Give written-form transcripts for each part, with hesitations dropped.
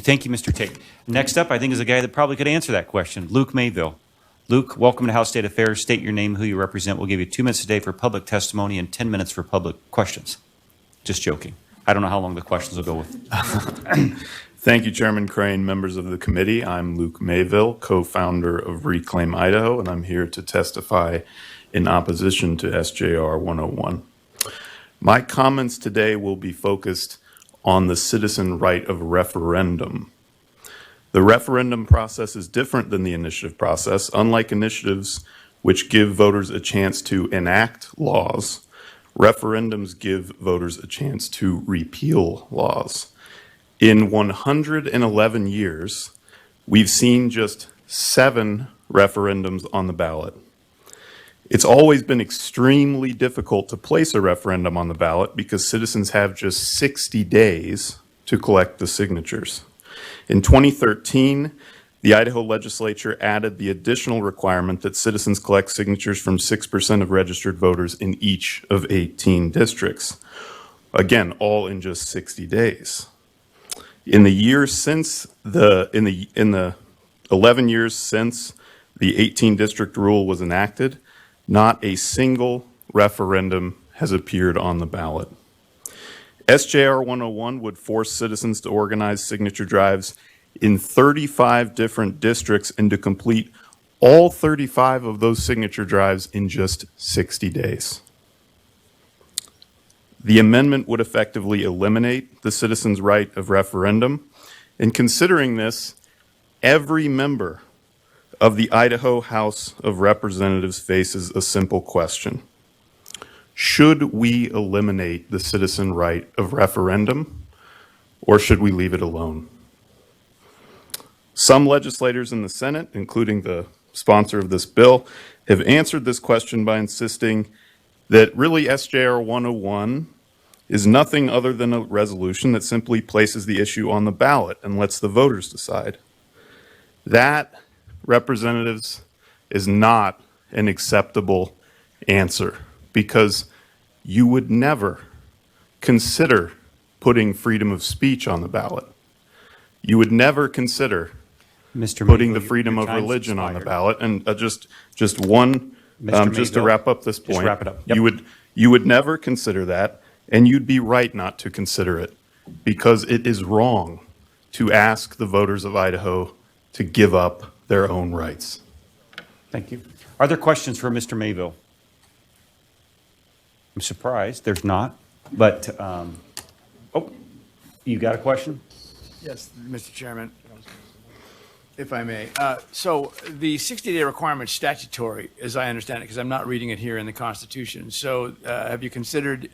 Thank you, Mr. Tate. Next up, I think, is a guy that probably could answer that question, Luke Mayville. Luke, welcome to House State Affairs. State your name, who you represent. We'll give you 2 minutes a day for public testimony and 10 minutes for public questions. Just joking. I don't know how long the questions will go with. Thank you, Chairman Crane, members of the committee. I'm Luke Mayville, co-founder of Reclaim Idaho, and I'm here to testify in opposition to SJR 101. My comments today will be focused on the citizen right of referendum. The referendum process is different than the initiative process. Unlike initiatives, which give voters a chance to enact laws, referendums give voters a chance to repeal laws. In 111 years, we've seen just 7 referendums on the ballot. It's always been extremely difficult to place a referendum on the ballot because citizens have just 60 days to collect the signatures. In 2013, the Idaho legislature added the additional requirement that citizens collect signatures from 6% of registered voters in each of 18 districts. Again, all in just 60 days. In the years since in the 11 years since the 18 district rule was enacted, not a single referendum has appeared on the ballot. SJR 101 would force citizens to organize signature drives in 35 different districts and to complete all 35 of those signature drives in just 60 days. The amendment would effectively eliminate the citizens' right of referendum. In considering this, every member of the Idaho House of Representatives faces a simple question. Should we eliminate the citizen right of referendum, or should we leave it alone? Some legislators in the Senate, including the sponsor of this bill, have answered this question by insisting that really SJR 101 is nothing other than a resolution that simply places the issue on the ballot and lets the voters decide. That, representatives, is not an acceptable answer because you would never consider putting freedom of speech on the ballot. You would never consider putting the freedom of religion on the ballot. And just one, just to wrap up this point, just wrap it up. Yep. you would never consider that, and you'd be right not to consider it because it is wrong to ask the voters of Idaho to give up their own rights. Thank you. Are there questions for Mr. Mayville? I'm surprised there's not, but, oh, you got a question? Yes, Mr. Chairman, if I may. So the 60-day requirement is statutory, as I understand it, because I'm not reading it here in the Constitution. So have you considered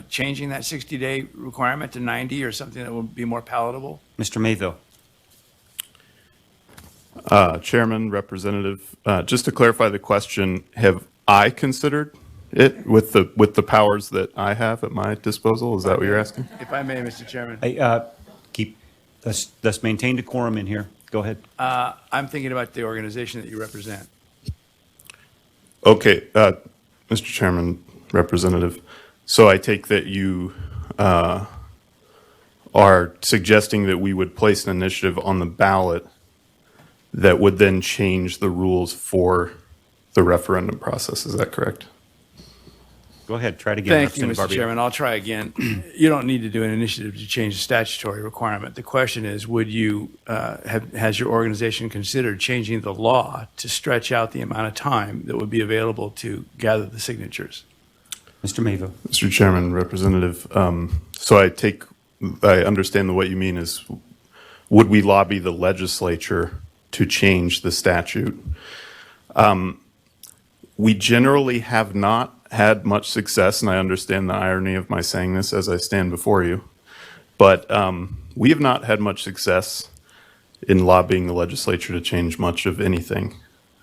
changing that 60-day requirement to 90 or something that will be more palatable? Mr. Mayville. Chairman, Representative, just to clarify the question, have I considered it with the powers that I have at my disposal? Is that what you're asking? If I may, Mr. Chairman. Hey, let's maintain decorum in here. Go ahead. I'm thinking about the organization that you represent. Okay, Mr. Chairman, Representative, so I take that you are suggesting that we would place an initiative on the ballot that would then change the rules for the referendum process. Is that correct? Go ahead. Try it again. Thank you, Mr. Chairman. I'll try again. You don't need to do an initiative to change the statutory requirement. The question is, would you has your organization considered changing the law to stretch out the amount of time that would be available to gather the signatures? Mr. Mayville. Mr. Chairman, Representative, so I understand what you mean is, would we lobby the legislature to change the statute? We generally have not had much success, and I understand the irony of my saying this as I stand before you, but we have not had much success in lobbying the legislature to change much of anything.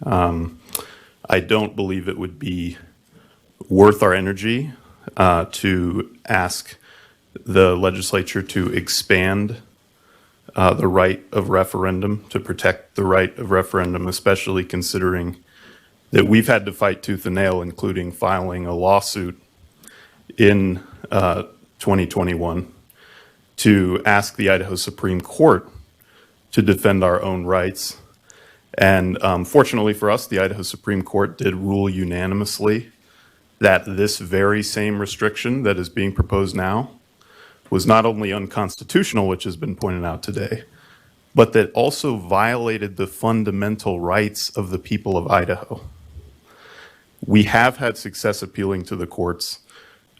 I don't believe it would be worth our energy to ask the legislature to expand the right of referendum, to protect the right of referendum, especially considering that we've had to fight tooth and nail, including filing a lawsuit in 2021 to ask the Idaho Supreme Court to defend our own rights. And fortunately for us, the Idaho Supreme Court did rule unanimously that this very same restriction that is being proposed now was not only unconstitutional, which has been pointed out today, but that also violated the fundamental rights of the people of Idaho. We have had success appealing to the courts.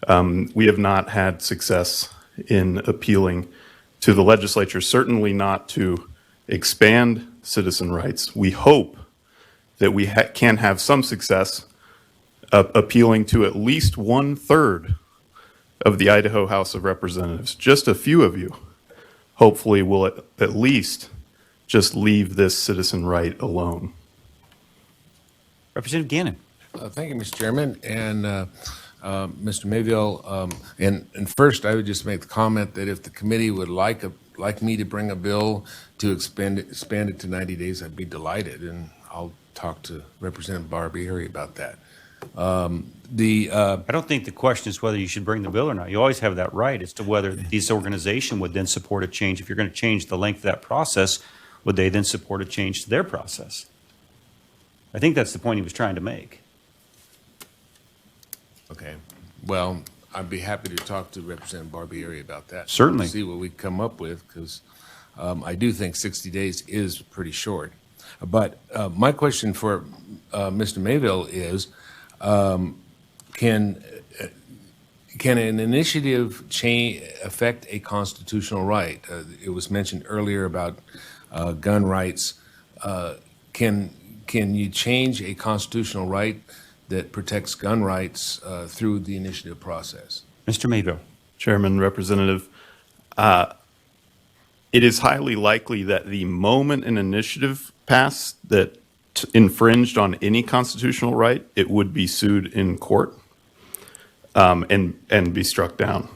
We have not had success in appealing to the legislature, certainly not to expand citizen rights. We hope that we can have some success appealing to at least 1/3 of the Idaho House of Representatives. Just a few of you, hopefully, will at least just leave this citizen right alone. Representative Gannon. Thank you, Mr. Chairman, and Mr. Mayville. And first, I would just make the comment that if the committee would like me to bring a bill to expand it to 90 days, I'd be delighted, and I'll talk to Representative Barbieri about that. I don't think the question is whether you should bring the bill or not. You always have that right as to whether this organization would then support a change. If you're going to change the length of that process, would they then support a change to their process? I think that's the point he was trying to make. Okay. Well, I'd be happy to talk to Representative Barbieri about that. Certainly. See what we come up with, because I do think 60 days is pretty short. But my question for Mr. Mayville is, can an initiative affect a constitutional right? It was mentioned earlier about gun rights. Can you change a constitutional right that protects gun rights through the initiative process? Mr. Mayville. Chairman, Representative, it is highly likely that the moment an initiative passed that infringed on any constitutional right, it would be sued in court and be struck down.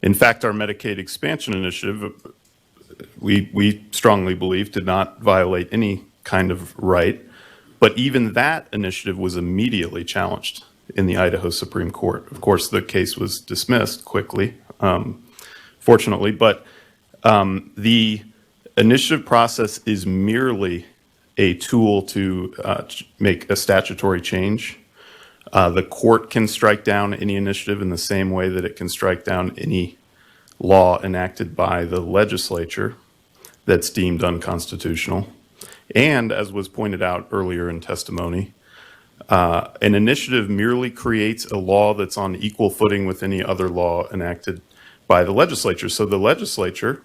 In fact, our Medicaid expansion initiative, we strongly believe, did not violate any kind of right. But even that initiative was immediately challenged in the Idaho Supreme Court. Of course, the case was dismissed quickly, fortunately. But the initiative process is merely a tool to make a statutory change. The court can strike down any initiative in the same way that it can strike down any law enacted by the legislature that's deemed unconstitutional. And as was pointed out earlier in testimony, an initiative merely creates a law that's on equal footing with any other law enacted by the legislature. So the legislature,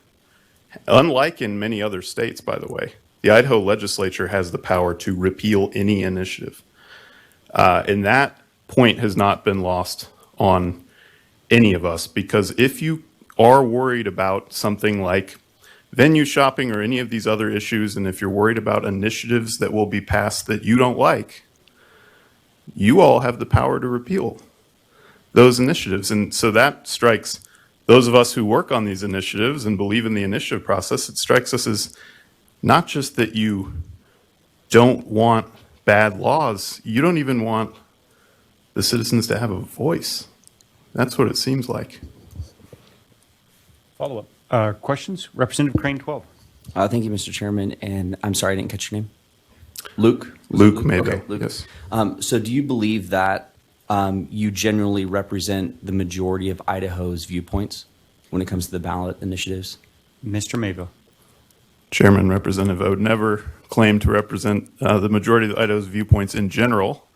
unlike in many other states, by the way, the Idaho legislature has the power to repeal any initiative. And that point has not been lost on any of us, because if you are worried about something like venue shopping or any of these other issues, and if you're worried about initiatives that will be passed that you don't like, you all have the power to repeal those initiatives. And so that strikes those of us who work on these initiatives and believe in the initiative process, it strikes us as not just that you don't want bad laws, you don't even want the citizens to have a voice. That's what it seems like. Follow-up. Questions? Representative Crane, 12. Thank you, Mr. Chairman. And I'm sorry, I didn't catch your name. Luke? Luke Mayville. Okay, Luke. Yes. So do you believe that you generally represent the majority of Idaho's viewpoints when it comes to the ballot initiatives? Mr. Mayville. Chairman, Representative, I would never claim to represent the majority of Idaho's viewpoints in general.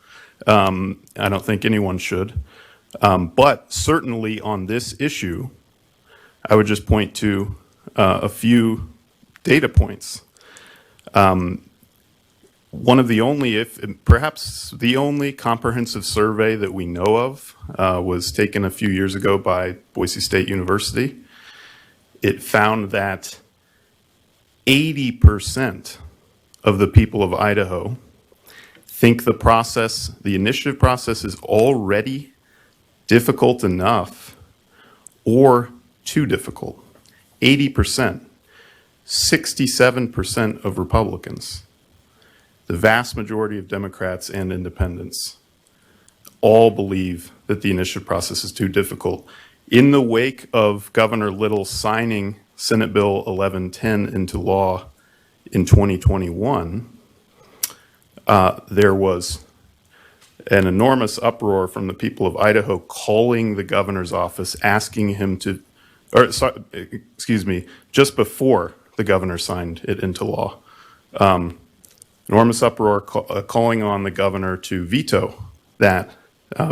I don't think anyone should. But certainly on this issue, I would just point to a few data points. One of the only, perhaps the only comprehensive survey that we know of was taken a few years ago by Boise State University. It found that 80% of the people of Idaho think the initiative process is already difficult enough or too difficult. 80%. 67% of Republicans. The vast majority of Democrats and independents all believe that the initiative process is too difficult. In the wake of Governor Little signing Senate Bill 1110 into law in 2021, there was an enormous uproar from the people of Idaho calling the governor's office, asking him to, just before the governor signed it into law. Enormous uproar calling on the governor to veto that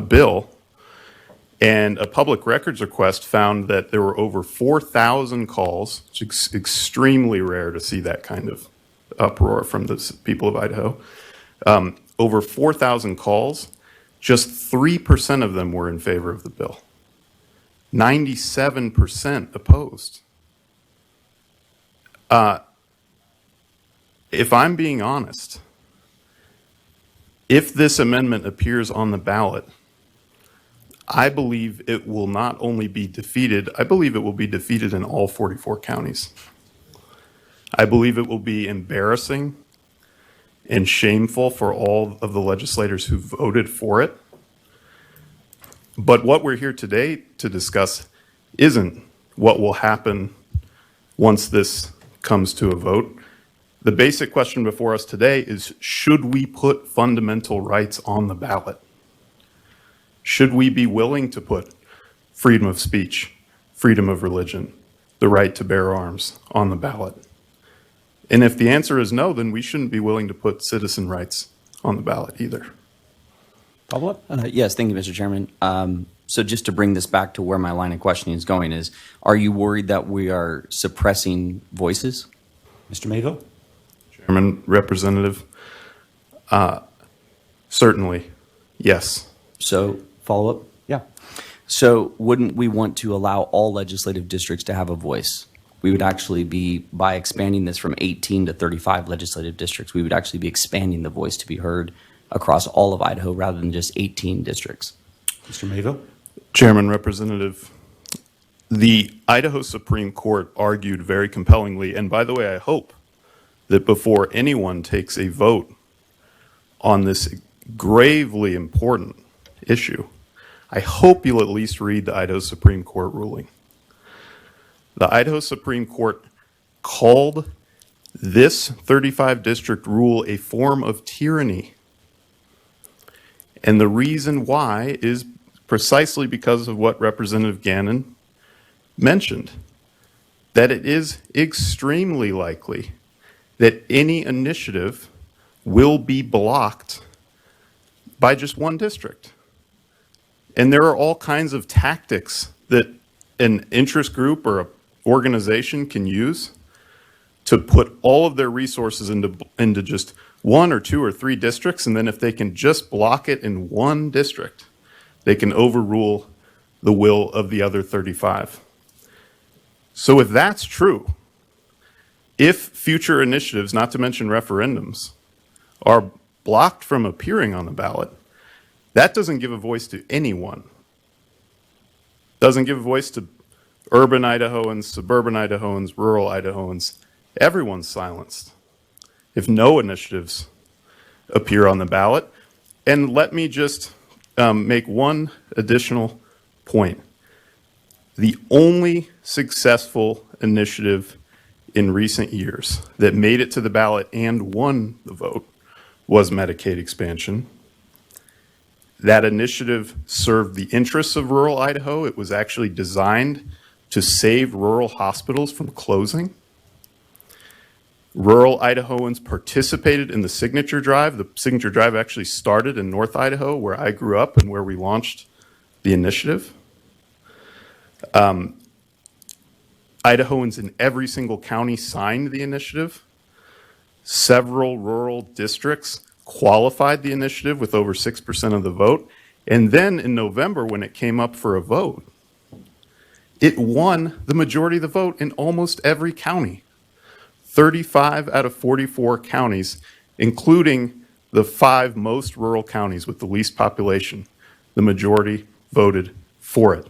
bill. And a public records request found that there were over 4,000 calls, which is extremely rare to see that kind of uproar from the people of Idaho. Over 4,000 calls, just 3% of them were in favor of the bill. 97% opposed. If I'm being honest, if this amendment appears on the ballot, I believe it will not only be defeated, I believe it will be defeated in all 44 counties. I believe it will be embarrassing and shameful for all of the legislators who voted for it. But what we're here today to discuss isn't what will happen once this comes to a vote. The basic question before us today is, should we put fundamental rights on the ballot? Should we be willing to put freedom of speech, freedom of religion, the right to bear arms on the ballot? And if the answer is no, then we shouldn't be willing to put citizen rights on the ballot either. Follow-up? Yes, thank you, Mr. Chairman. So just to bring this back to where my line of questioning is going is, are you worried that we are suppressing voices? Mr. Mayville? Chairman, Representative, certainly, yes. So, follow-up? Yeah. So wouldn't we want to allow all legislative districts to have a voice? We would actually be, by expanding this from 18 to 35 legislative districts, we would actually be expanding the voice to be heard across all of Idaho rather than just 18 districts. Mr. Mayville? Chairman, Representative, the Idaho Supreme Court argued very compellingly, and by the way, I hope that before anyone takes a vote on this gravely important issue, I hope you'll at least read the Idaho Supreme Court ruling. The Idaho Supreme Court called this 35 district rule a form of tyranny. And the reason why is precisely because of what Representative Gannon mentioned, that it is extremely likely that any initiative will be blocked by just one district. And there are all kinds of tactics that an interest group or an organization can use to put all of their resources into just one or two or three districts, and then if they can just block it in one district, they can overrule the will of the other 35. So if that's true, if future initiatives, not to mention referendums, are blocked from appearing on the ballot, that doesn't give a voice to anyone. Doesn't give a voice to urban Idahoans, suburban Idahoans, rural Idahoans. Everyone's silenced if no initiatives appear on the ballot. And let me just make one additional point. The only successful initiative in recent years that made it to the ballot and won the vote was Medicaid expansion. That initiative served the interests of rural Idaho. It was actually designed to save rural hospitals from closing. Rural Idahoans participated in the signature drive. The signature drive actually started in North Idaho, where I grew up and where we launched the initiative. Idahoans in every single county signed the initiative. Several rural districts qualified the initiative with over 6% of the vote. And then in November, when it came up for a vote, it won the majority of the vote in almost every county. 35 out of 44 counties, including the 5 most rural counties with the least population, the majority voted for it.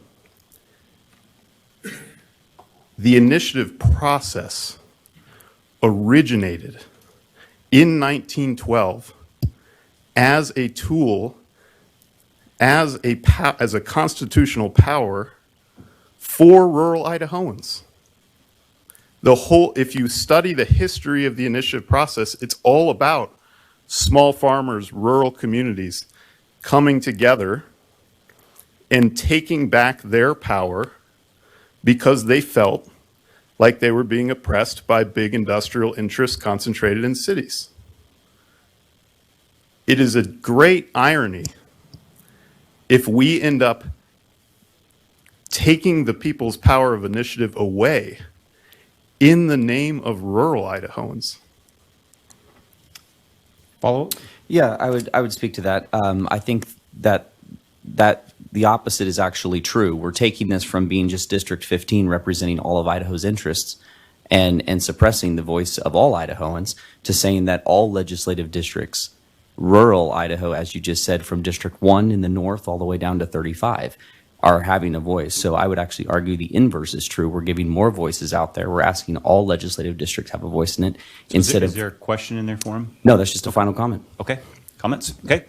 The initiative process originated in 1912 as a tool, as a constitutional power for rural Idahoans. if you study the history of the initiative process, it's all about small farmers, rural communities coming together and taking back their power because they felt like they were being oppressed by big industrial interests concentrated in cities. It is a great irony if we end up taking the people's power of initiative away in the name of rural Idahoans. Follow-up? Yeah, I would speak to that. I think that the opposite is actually true. We're taking this from being just District 15 representing all of Idaho's interests and suppressing the voice of all Idahoans to saying that all legislative districts, rural Idaho, as you just said, from District 1 in the north all the way down to 35, are having a voice. So I would actually argue the inverse is true. We're giving more voices out there. We're asking all legislative districts have a voice in it instead Is of. there a question in there for him? No, that's just a final comment. Okay. Comments? Okay.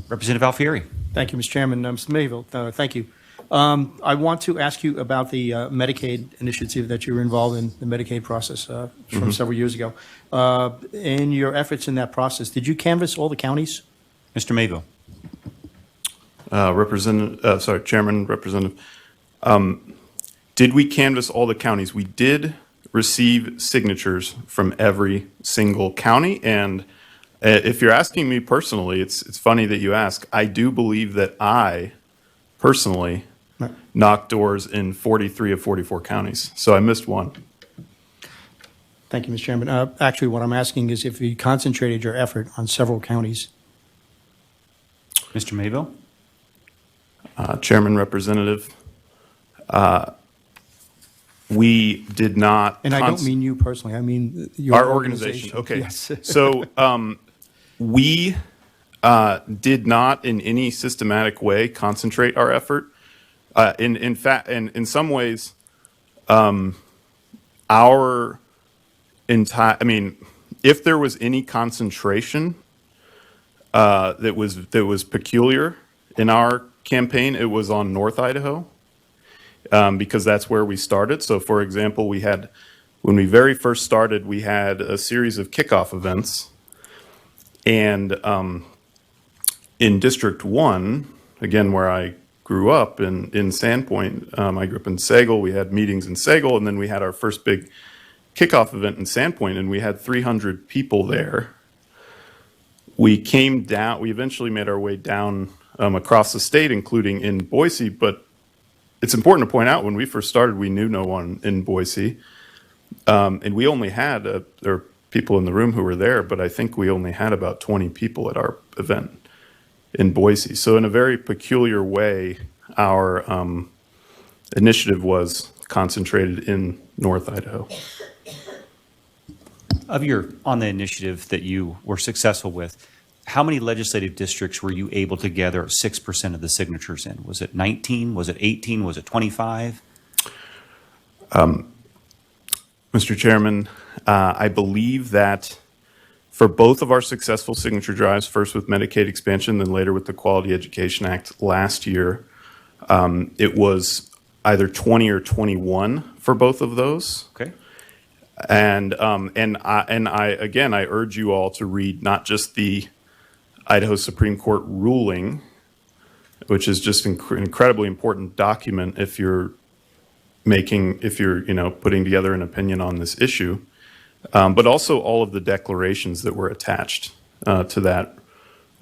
Representative Alfieri. Thank you, Mr. Chairman. Mr. Mayville, thank you. I want to ask you about the Medicaid initiative that you were involved in, the Medicaid process from several years ago. In your efforts in that process, did you canvass all the counties? Mr. Mayville. Chairman, Representative. Did we canvass all the counties? We did receive signatures from every single county, and if you're asking me personally, it's funny that you ask. I do believe that I personally knocked doors in 43 of 44 counties, so I missed one. Thank you, Mr. Chairman. Actually, what I'm asking is if you concentrated your effort on several counties. Mr. Mayville. Chairman, Representative, we did not. And I don't mean you personally. I mean your our organization. Okay. Yes. So we did not in any systematic way concentrate our effort. In fact, in some ways, our entire. I mean, if there was any concentration that was peculiar in our campaign, it was on North Idaho, because that's where we started. So, for example, when we very first started, we had a series of kickoff events, and in District 1, again, where I grew up in Sandpoint, I grew up in Sagal. We had meetings in Sagal, and then we had our first big kickoff event in Sandpoint, and we had 300 people there. We came down. We eventually made our way down across the state, including in Boise. But it's important to point out, when we first started, we knew no one in Boise. And we only had, there are people in the room who were there, but I think we only had about 20 people at our event in Boise. So in a very peculiar way, our initiative was concentrated in North Idaho. On the initiative that you were successful with, how many legislative districts were you able to gather 6% of the signatures in? Was it 19? Was it 18? Was it 25? Mr. Chairman, I believe that for both of our successful signature drives, first with Medicaid expansion, then later with the Quality Education Act last year, it was either 20 or 21 for both of those. Okay. And I urge you all to read not just the Idaho Supreme Court ruling, which is just an incredibly important document if you're putting together an opinion on this issue, but also all of the declarations that were attached to that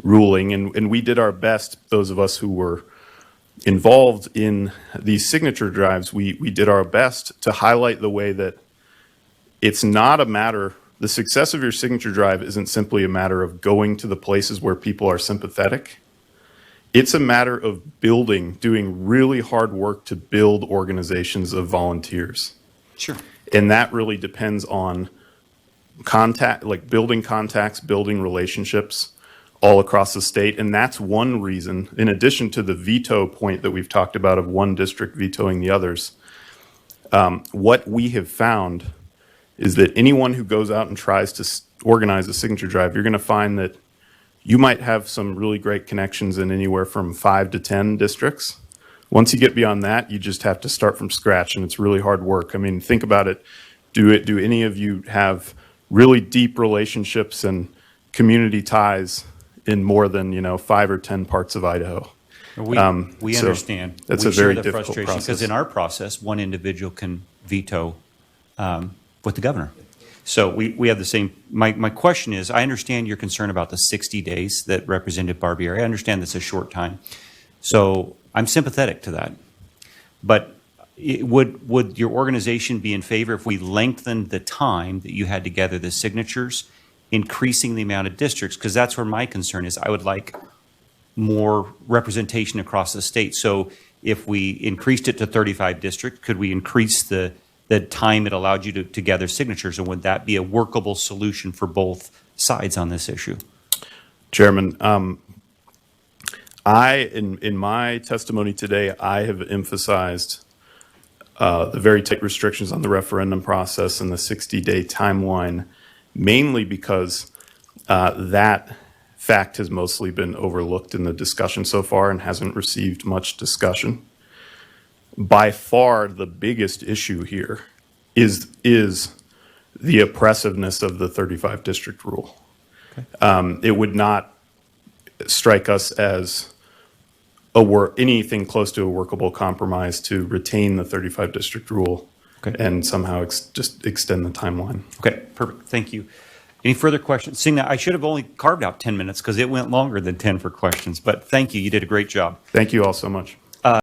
ruling. And we did our best, those of us who were involved in these signature drives, we did our best to highlight the way that it's not a matter, the success of your signature drive isn't simply a matter of going to the places where people are sympathetic. It's a matter of doing really hard work to build organizations of volunteers. Sure. And that really depends on building contacts, building relationships all across the state. And that's one reason, in addition to the veto point that we've talked about of one district vetoing the others, what we have found is that anyone who goes out and tries to organize a signature drive, you're going to find that you might have some really great connections in anywhere from 5 to 10 districts, Once you get beyond that, you just have to start from scratch, and it's really hard work. I mean, think about it. Do any of you have really deep relationships and community ties in more than 5 or 10 parts of Idaho? We So understand. that's We a very share the difficult frustration because process. in our process, one individual can veto with the governor. So we have the same. My question is, I understand your concern about the 60 days that Representative Barbieri. I understand that's a short time. So I'm sympathetic to that. But would your organization be in favor if we lengthened the time that you had to gather the signatures, increasing the amount of districts? Because that's where my concern is. I would like more representation across the state. So if we increased it to 35 districts, could we increase the time it allowed you to gather signatures? And would that be a workable solution for both sides on this issue? Chairman, in my testimony today, I have emphasized the very tight restrictions on the referendum process and the 60-day timeline, mainly because that fact has mostly been overlooked in the discussion so far and hasn't received much discussion. By far, the biggest issue here is the oppressiveness of the 35 district rule. Okay. It would not strike us as anything close to a workable compromise to retain the 35 district rule. Okay. And somehow just extend the timeline. Okay, perfect. Thank you. Any further questions? Seeing that I should have only carved out 10 minutes because it went longer than 10 for questions, but thank you. You did a great job. Thank you all so much.